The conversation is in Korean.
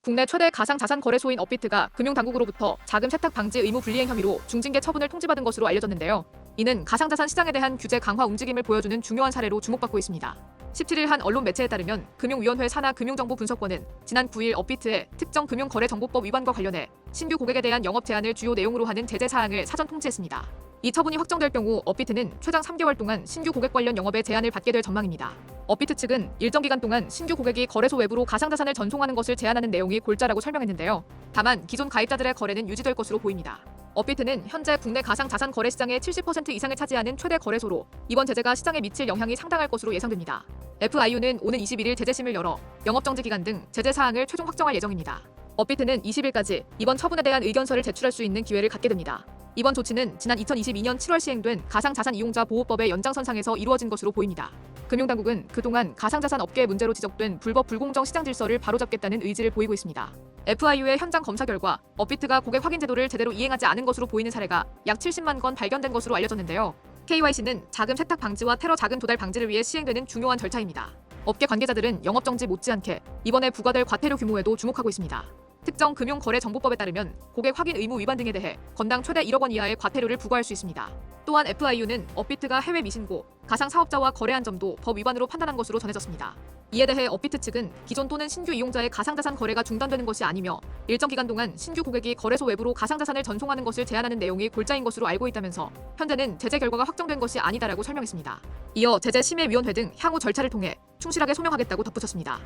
국내 최대 가상자산거래소인 업비트가 금융당국으로부터 자금 세탁 방지 의무 불이행 혐의로 중징계 처분을 통지받은 것으로 알려졌는데요. 이는 가상자산 시장에 대한 규제 강화 움직임을 보여주는 중요한 사례로 주목받고 있습니다. 17일 한 언론 매체에 따르면 금융위원회 산하 금융정보분석원은 지난 9일 업비트의 특정 금융거래정보법 위반과 관련해 신규 고객에 대한 영업 제한을 주요 내용으로 하는 제재 사항을 사전 통지했습니다. 이 처분이 확정될 경우 업비트는 최장 3개월 동안 신규 고객 관련 영업에 제한을 받게 될 전망입니다. 업비트 측은 일정 기간 동안 신규 고객이 거래소 외부로 가상자산을 전송하는 것을 제한하는 내용이 골자라고 설명했는데요. 다만 기존 가입자들의 거래는 유지될 것으로 보입니다. 업비트는 현재 국내 가상자산 거래 시장의 70% 이상을 차지하는 최대 거래소로 이번 제재가 시장에 미칠 영향이 상당할 것으로 예상됩니다. FIU는 오는 21일 제재심을 열어 영업정지 기간 등 제재 사항을 최종 확정할 예정입니다. 업비트는 20일까지 이번 처분에 대한 의견서를 제출할 수 있는 기회를 갖게 됩니다. 이번 조치는 지난 2022년 7월 시행된 가상자산 이용자 보호법의 연장선상에서 이루어진 것으로 보입니다. 금융당국은 그동안 가상자산 업계의 문제로 지적된 불법 불공정 시장 질서를 바로잡겠다는 의지를 보이고 있습니다. FIU의 현장 검사 결과 업비트가 고객 확인 제도를 제대로 이행하지 않은 것으로 보이는 사례가 약 70만 건 발견된 것으로 알려졌는데요. KYC는 자금 세탁 방지와 테러 자금 도달 방지를 위해 시행되는 중요한 절차입니다. 업계 관계자들은 영업정지 못지않게 이번에 부과될 과태료 규모에도 주목하고 있습니다. 특정 금융거래정보법에 따르면 고객 확인 의무 위반 등에 대해 건당 최대 1억 원 이하의 과태료를 부과할 수 있습니다. 또한 FIU는 업비트가 해외 미신고, 가상 사업자와 거래한 점도 법 위반으로 판단한 것으로 전해졌습니다. 이에 대해 업비트 측은 기존 또는 신규 이용자의 가상자산 거래가 중단되는 것이 아니며 일정 기간 동안 신규 고객이 거래소 외부로 가상자산을 전송하는 것을 제한하는 내용이 골자인 것으로 알고 있다면서 현재는 제재 결과가 확정된 것이 아니다라고 설명했습니다. 이어 제재심의위원회 등 향후 절차를 통해 충실하게 소명하겠다고 덧붙였습니다.